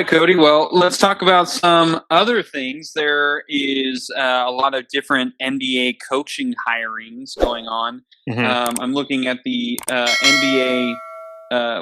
right, Cody. Well, let's talk about some other things. There is a lot of different NBA coaching hirings going on. I'm looking at the NBA,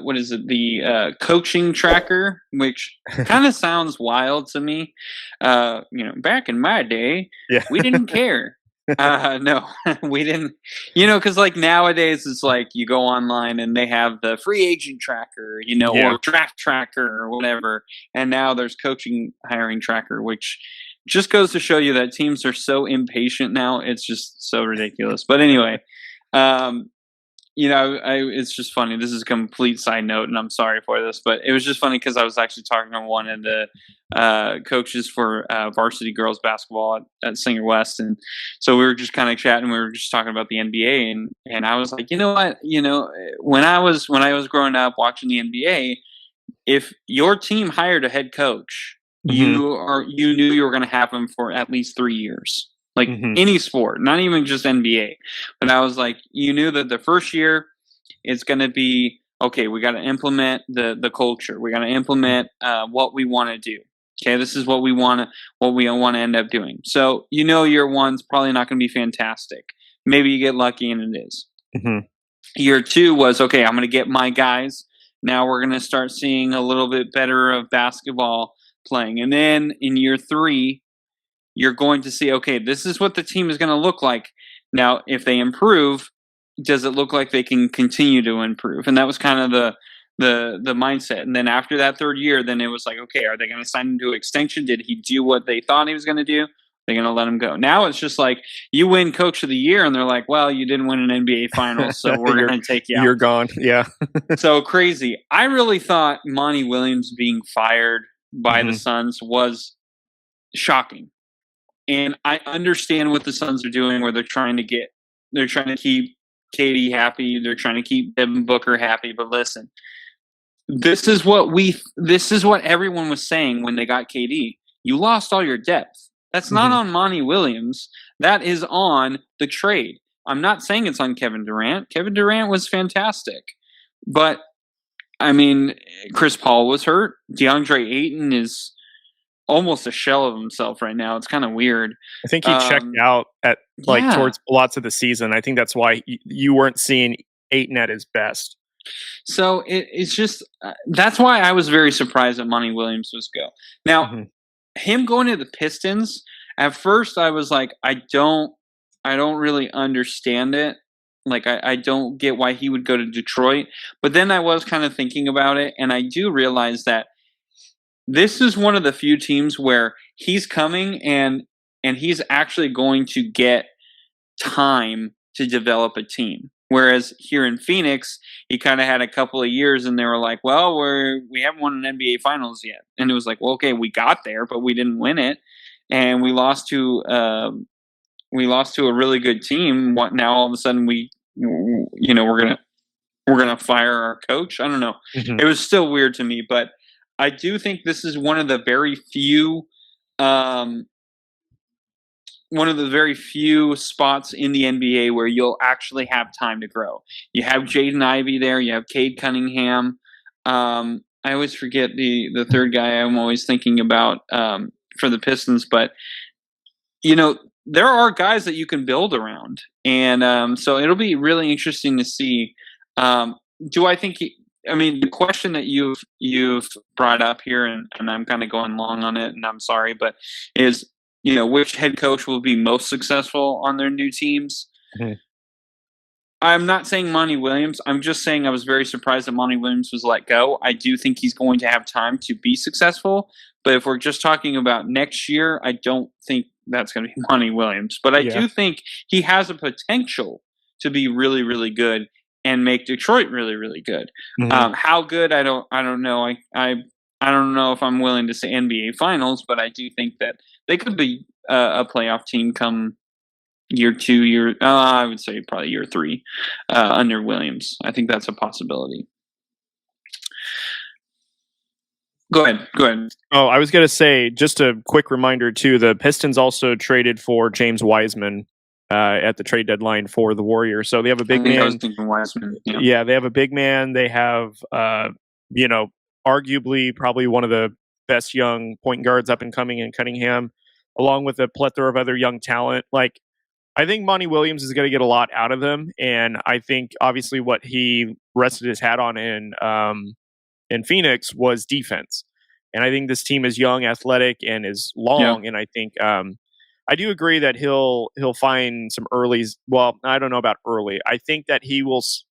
what is it? The coaching tracker, which kind of sounds wild to me. Back in my day, we didn't care. No, we didn't, because like nowadays it's like you go online and they have the free agent tracker, or draft tracker or whatever. And now there's coaching hiring tracker, which just goes to show you that teams are so impatient now. It's just so ridiculous. But anyway, it's just funny. This is a complete side note, and I'm sorry for this, but it was just funny because I was actually talking to one of the coaches for varsity girls basketball at Singer West, and so we were just kind of chatting. We were just talking about the NBA, and I was like, you know what? When I was growing up watching the NBA, if your team hired a head coach, you knew you were going to have him for at least 3 years. Like any sport, not even just NBA. But I was like, you knew that the first year it's going to be, okay, we got to implement the culture. We got to implement what we want to do. Okay, this is what we want to end up doing. So year one's probably not going to be fantastic. Maybe you get lucky and it is. Year two was, okay, I'm going to get my guys. Now we're going to start seeing a little bit better of basketball playing. And then in year three, you're going to see, okay, this is what the team is going to look like. Now, if they improve, does it look like they can continue to improve? And that was kind of the mindset. And then after that third year, then it was like, okay, are they going to sign him to extension? Did he do what they thought he was going to do? They're going to let him go. Now it's just like you win coach of the year and they're like, well, you didn't win an NBA finals, so we're going to take you out. You're gone. Yeah. So crazy. I really thought Monty Williams being fired by the Suns was shocking. And I understand what the Suns are doing, where they're trying to keep Katie happy. They're trying to keep Devin Booker happy. But listen, this is what everyone was saying when they got KD. You lost all your depth. That's not on Monty Williams. That is on the trade. I'm not saying it's on Kevin Durant. Kevin Durant was fantastic. But, I mean, Chris Paul was hurt. DeAndre Ayton is almost a shell of himself right now. It's kind of weird. I think he checked out at towards lots of the season. I think that's why you weren't seeing Ayton at his best. So it's just that's why I was very surprised that Monty Williams was go. Now, him going to the Pistons, at first I was like, I don't really understand it. Like I don't get why he would go to Detroit. But then I was kind of thinking about it, and I do realize that this is one of the few teams where he's coming and he's actually going to get time to develop a team. Whereas here in Phoenix, he kind of had a couple of years and they were like, well, we haven't won an NBA Finals yet. And it was like, well, okay, we got there, but we didn't win it. And we lost to a really good team. What now all of a sudden we're gonna fire our coach? I don't know. It was still weird to me, but I do think this is one of the very few spots in the NBA where you'll actually have time to grow. You have Jaden Ivey there. You have Cade Cunningham. I always forget the third guy I'm always thinking about for the Pistons. But, there are guys that you can build around. And so it'll be really interesting to see. Do I think the question that you've brought up here, and I'm kind of going long on it, and I'm sorry, but is, which head coach will be most successful on their new teams? I'm not saying Monty Williams. I'm just saying I was very surprised that Monty Williams was let go. I do think he's going to have time to be successful. But if we're just talking about next year, I don't think that's going to be Monty Williams. But I do think he has a potential to be really, really good and make Detroit really, really good. How good? I don't know. I don't know if I'm willing to say NBA Finals, but I do think that they could be a playoff team come year two, I would say probably year three under Williams. I think that's a possibility. Go ahead. Oh, I was going to say, just a quick reminder too, the Pistons also traded for James Wiseman at the trade deadline for the Warriors. So they have a big man. I was thinking Wiseman. Yeah, they have a big man. They have, arguably probably one of the best young point guards up and coming in Cunningham, along with a plethora of other young talent. Like, I think Monty Williams is going to get a lot out of him, and I think obviously what he rested his hat on in Phoenix was defense. And I think this team is young, athletic, and is long. And I think I do agree that he'll find some earlies. Well, I don't know about early. I think that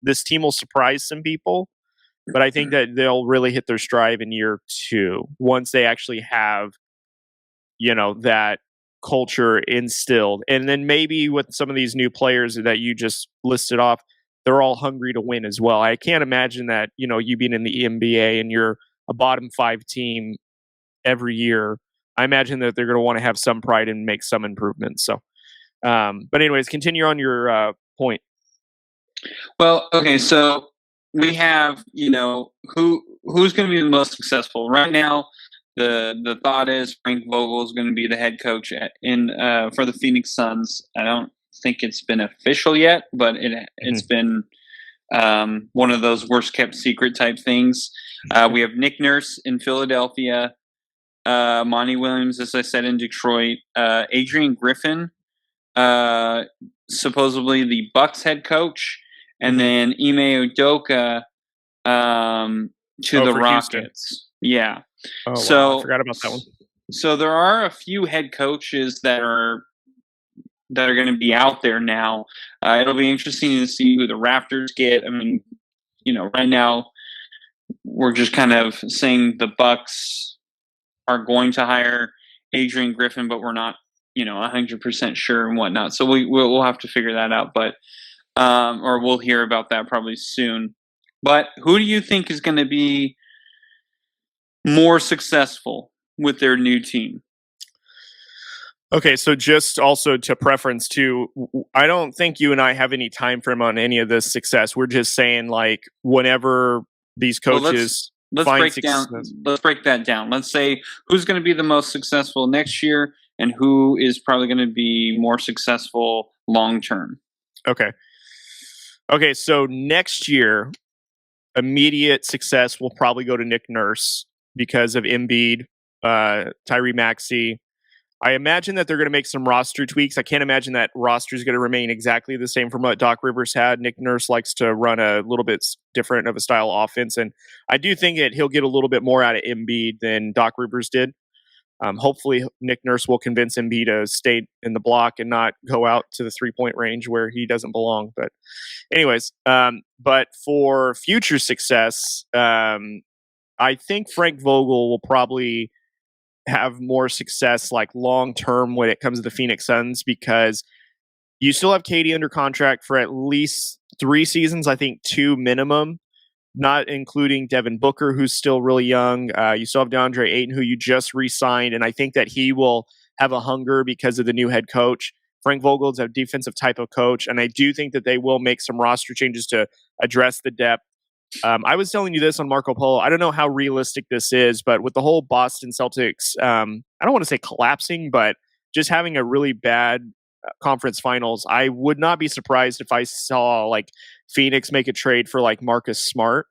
this team will surprise some people, but I think that they'll really hit their stride in year 2 once they actually have, that culture instilled. And then maybe with some of these new players that you just listed off, they're all hungry to win as well. I can't imagine that, you being in the NBA and you're a bottom 5 team every year. I imagine that they're going to want to have some pride and make some improvements. So, but anyways, continue on your point. Well, okay, so we have, who's going to be the most successful right now. The thought is Frank Vogel is going to be the head coach for the Phoenix Suns. I don't think it's been official yet, but it's been one of those worst kept secret type things. We have Nick Nurse in Philadelphia, Monty Williams, as I said, in Detroit, Adrian Griffin, supposedly the Bucks head coach, and then Ime Udoka to the Rockets. Houston. Yeah. Oh, so wow. I forgot about that one. So there are a few head coaches that are going to be out there now. It'll be interesting to see who the Raptors get. I mean, right now we're just kind of saying the Bucks are going to hire Adrian Griffin, but we're not, 100% sure and whatnot. So we'll have to figure that out, but or we'll hear about that probably soon. But who do you think is going to be more successful with their new team? Okay, so just also to preference too, I don't think you and I have any time frame on any of this success. We're just saying like whenever these coaches let's break that down. Let's say who's going to be the most successful next year and who is probably going to be more successful long term. Okay, so next year, immediate success will probably go to Nick Nurse because of Embiid, Tyrese Maxey. I imagine that they're going to make some roster tweaks. I can't imagine that roster is going to remain exactly the same from what Doc Rivers had. Nick Nurse likes to run a little bit different of a style offense, and I do think that he'll get a little bit more out of Embiid than Doc Rivers did. Hopefully, Nick Nurse will convince Embiid to stay in the block and not go out to the 3-point range where he doesn't belong. But anyways, but for future success, I think Frank Vogel will probably have more success like long term when it comes to the Phoenix Suns because you still have KD under contract for at least 3 seasons, I think 2 minimum, not including Devin Booker, who's still really young. You still have DeAndre Ayton, who you just re-signed, and I think that he will have a hunger because of the new head coach. Frank Vogel is a defensive type of coach, and I do think that they will make some roster changes to address the depth. I was telling you this on Marco Polo. I don't know how realistic this is, but with the whole Boston Celtics, I don't want to say collapsing, but just having a really bad conference finals, I would not be surprised if I saw like Phoenix make a trade for like Marcus Smart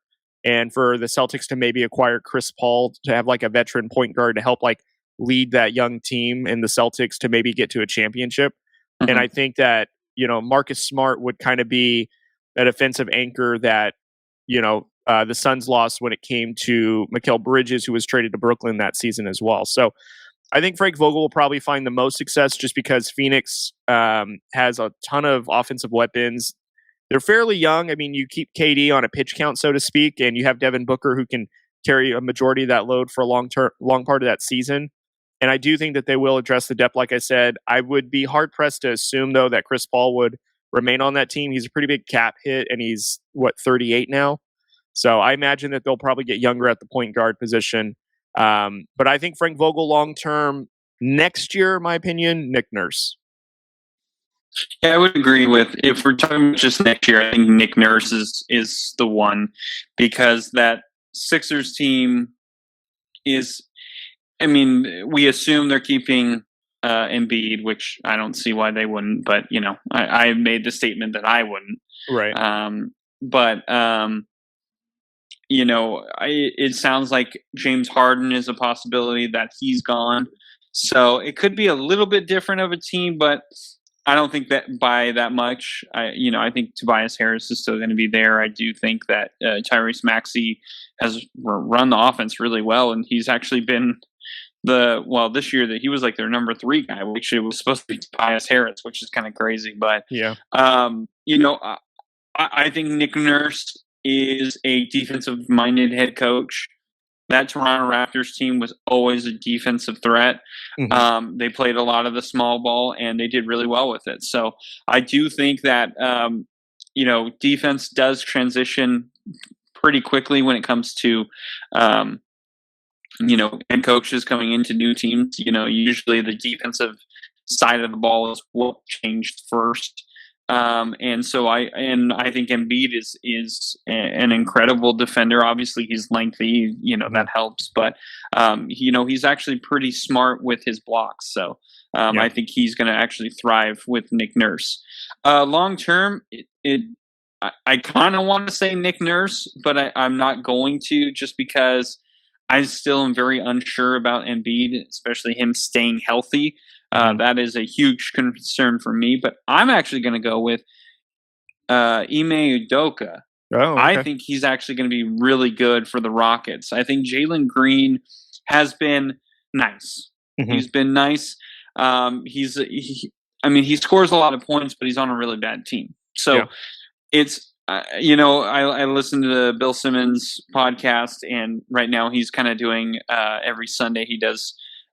and for the Celtics to maybe acquire Chris Paul to have like a veteran point guard to help like lead that young team and the Celtics to maybe get to a championship. Mm-hmm. And I think that, Marcus Smart would kind of be that offensive anchor that, the Suns lost when it came to Mikal Bridges, who was traded to Brooklyn that season as well. So I think Frank Vogel will probably find the most success just because Phoenix has a ton of offensive weapons. They're fairly young. I mean, you keep KD on a pitch count, so to speak, and you have Devin Booker who can carry a majority of that load for a long part of that season. And I do think that they will address the depth, like I said. I would be hard-pressed to assume, though, that Chris Paul would remain on that team. He's a pretty big cap hit, and he's, 38 now? So I imagine that they'll probably get younger at the point guard position. But I think Frank Vogel long-term, next year, in my opinion, Nick Nurse. Yeah, I would agree with, if we're talking just next year, I think Nick Nurse is the one, because that Sixers team is, we assume they're keeping Embiid, which I don't see why they wouldn't, but, I made the statement that I wouldn't. Right. it sounds like James Harden is a possibility that he's gone. So it could be a little bit different of a team, but I don't think that by that much. I think Tobias Harris is still going to be there. I do think that Tyrese Maxey has run the offense really well, and he's actually been this year that he was like their number 3 guy, which it was supposed to be Tobias Harris, which is kind of crazy. But yeah, I think Nick Nurse is a defensive-minded head coach. That Toronto Raptors team was always a defensive threat. Mm-hmm. They played a lot of the small ball, and they did really well with it. So I do think that, defense does transition pretty quickly when it comes to, head coaches coming into new teams. Usually the defensive side of the ball is what changed first. And I think Embiid is an incredible defender. Obviously, he's lengthy, that helps. But he's actually pretty smart with his blocks. So I think he's going to actually thrive with Nick Nurse. Long term, I kind of want to say Nick Nurse, but I'm not going to, just because I still am very unsure about Embiid, especially him staying healthy. That is a huge concern for me, but I'm actually going to go with Ime Udoka. Oh, okay. I think he's actually going to be really good for the Rockets. I think Jalen Green has been nice. Mm-hmm. He's been nice. He scores a lot of points, but he's on a really bad team. So it's, I listened to the Bill Simmons podcast, and right now he's kind of doing every Sunday he does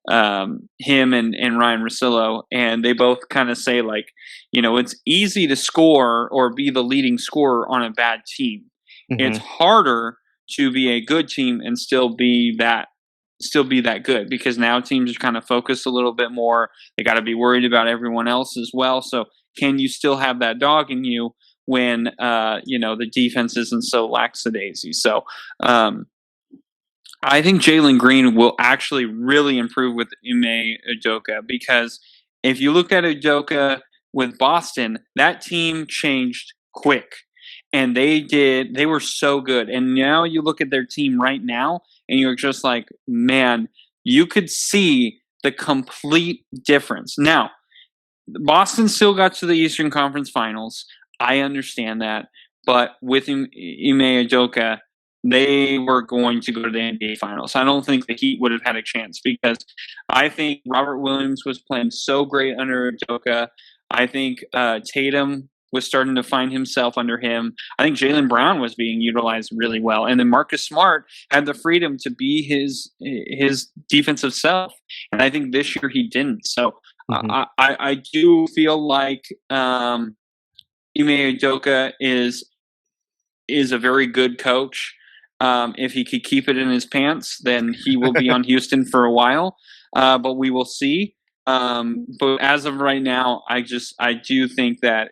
him and Ryan Russillo, and they both kind of say, like, it's easy to score or be the leading scorer on a bad team. Mm-hmm. It's harder to be a good team and still be that good, because now teams are kind of focused a little bit more. They got to be worried about everyone else as well. So can you still have that dog in you when the defense isn't so lackadaisy? So I think Jalen Green will actually really improve with Ime Udoka, because if you look at Udoka with Boston, that team changed quick, and they were so good. And now you look at their team right now, and you're just like, man, you could see the complete difference. Now, Boston still got to the Eastern Conference Finals. I understand that, but with Ime Udoka, they were going to go to the NBA Finals. I don't think the Heat would have had a chance, because I think Robert Williams was playing so great under Udoka. I think Tatum was starting to find himself under him. I think Jaylen Brown was being utilized really well. And then Marcus Smart had the freedom to be his defensive self. And I think this year he didn't. So I do feel like Ime Udoka is a very good coach. If he could keep it in his pants, then he will be on Houston for a while. But we will see. But as of right now, I do think that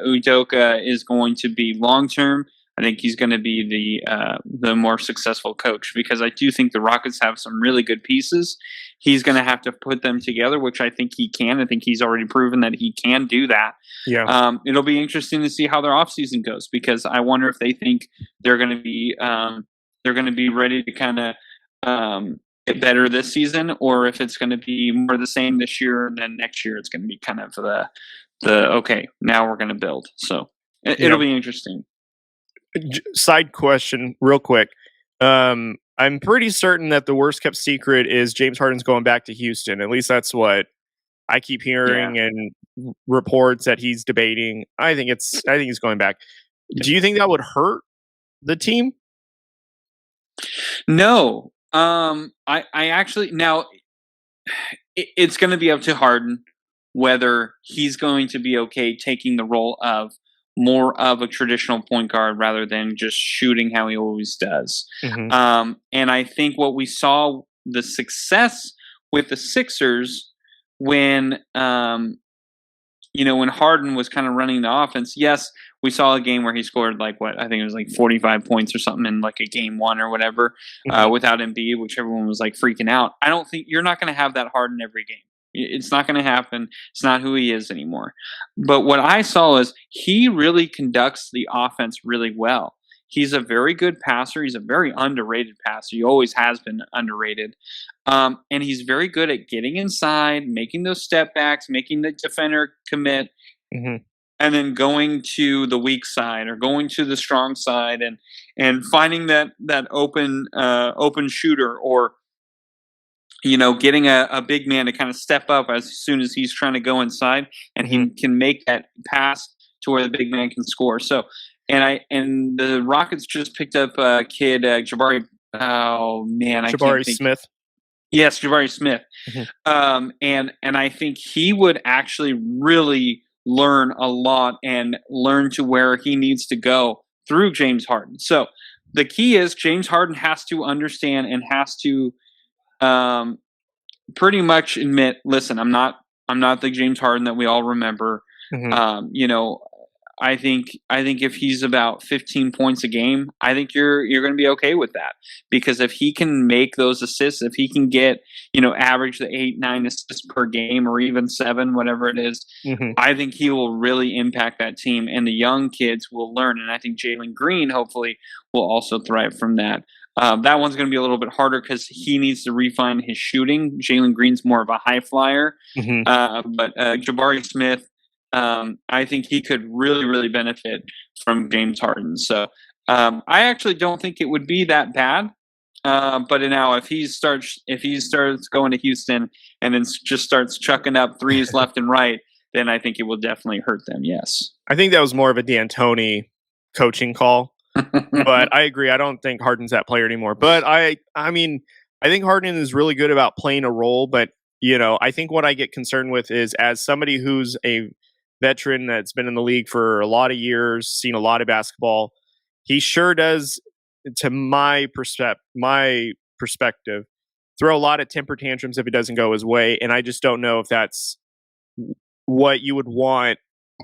Udoka is going to be long term. I think he's going to be the more successful coach, because I do think the Rockets have some really good pieces. He's going to have to put them together, which I think he can. I think he's already proven that he can do that. Yeah. It'll be interesting to see how their offseason goes, because I wonder if they think they're going to be ready to kind of get better this season, or if it's going to be more the same this year, and then next year it's going to be kind of the okay, now we're going to build. So it'll be interesting. Side question, real quick. I'm pretty certain that the worst kept secret is James Harden's going back to Houston. At least that's what I keep hearing, and reports that he's debating. I think he's going back. Do you think that would hurt the team? No. I actually, now it's going to be up to Harden whether he's going to be okay taking the role of more of a traditional point guard rather than just shooting how he always does. Mm-hmm. And I think what we saw, the success with the Sixers when Harden was kind of running the offense. Yes, we saw a game where he scored I think it was like 45 points or something in like a game one or whatever, without Embiid, which everyone was like freaking out. I don't think you're not going to have that Harden every game. It's not going to happen. It's not who he is anymore. But what I saw is he really conducts the offense really well. He's a very good passer. He's a very underrated passer. He always has been underrated. And he's very good at getting inside, making those step backs, making the defender commit, Mhm. and then going to the weak side or going to the strong side and finding that open shooter, or getting a big man to kind of step up as soon as he's trying to go inside, and he can make that pass to where the big man can score. So, and the Rockets just picked up a kid, Jabari. Oh man, I can't Jabari think. Smith. Yes, Jabari Smith. Mhm. And I think he would actually really learn a lot and learn to where he needs to go through James Harden. So the key is James Harden has to understand and has to pretty much admit, listen, I'm not the James Harden that we all remember. Mhm. I think if he's about 15 points a game, I think you're going to be okay with that, because if he can make those assists, if he can get average the 8-9 assists per game, or even 7, whatever it is, Mhm. I think he will really impact that team, and the young kids will learn. And I think Jalen Green hopefully will also thrive from that. That one's going to be a little bit harder because he needs to refine his shooting. Jalen Green's more of a high flyer, Mhm. but Jabari Smith, I think he could really, really benefit from James Harden. So I actually don't think it would be that bad. But now, if he starts going to Houston and then just starts chucking up threes left and right, then I think it will definitely hurt them. Yes. I think that was more of a D'Antoni coaching call. But I agree. I don't think Harden's that player anymore. But I mean, I think Harden is really good about playing a role. But I think what I get concerned with is, as somebody who's a veteran that's been in the league for a lot of years, seen a lot of basketball, he sure does, to my perspective, throw a lot of temper tantrums if it doesn't go his way. And I just don't know if that's what you would want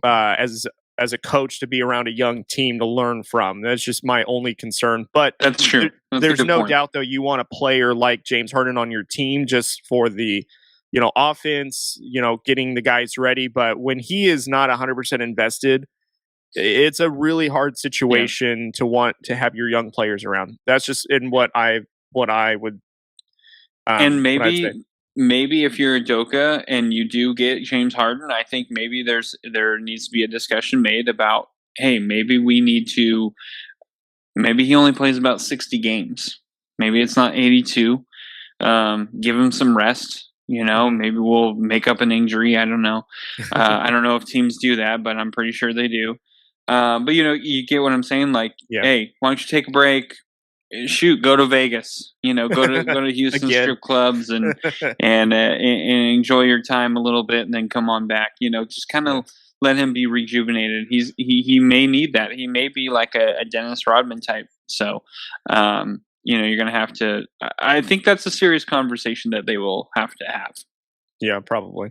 as a coach to be around a young team to learn from. That's just my only concern. But That's true. That's a there's good no point. doubt, though, you want a player like James Harden on your team just for the offense, getting the guys ready. But when he is not 100% invested, it's a really hard Yeah. situation to want to have your young players around. That's just in what I would And what I'd say. maybe if you're Udoka and you do get James Harden, I think maybe there needs to be a discussion made about, hey, maybe we need to, maybe he only plays about 60 games. Maybe it's not 82. Give him some rest. Maybe we'll make up an injury. I don't know. I don't know if teams do that, but I'm pretty sure they do. But you get what I'm saying. Like, Yeah. hey, why don't you take a break? Shoot, go to Vegas. Go to Houston Again. strip clubs and enjoy your time a little bit, and then come on back. Just kind of let him be rejuvenated. He may need that. He may be like a Dennis Rodman type. So, you're gonna have to. I think that's a serious conversation that they will have to have. Yeah, probably.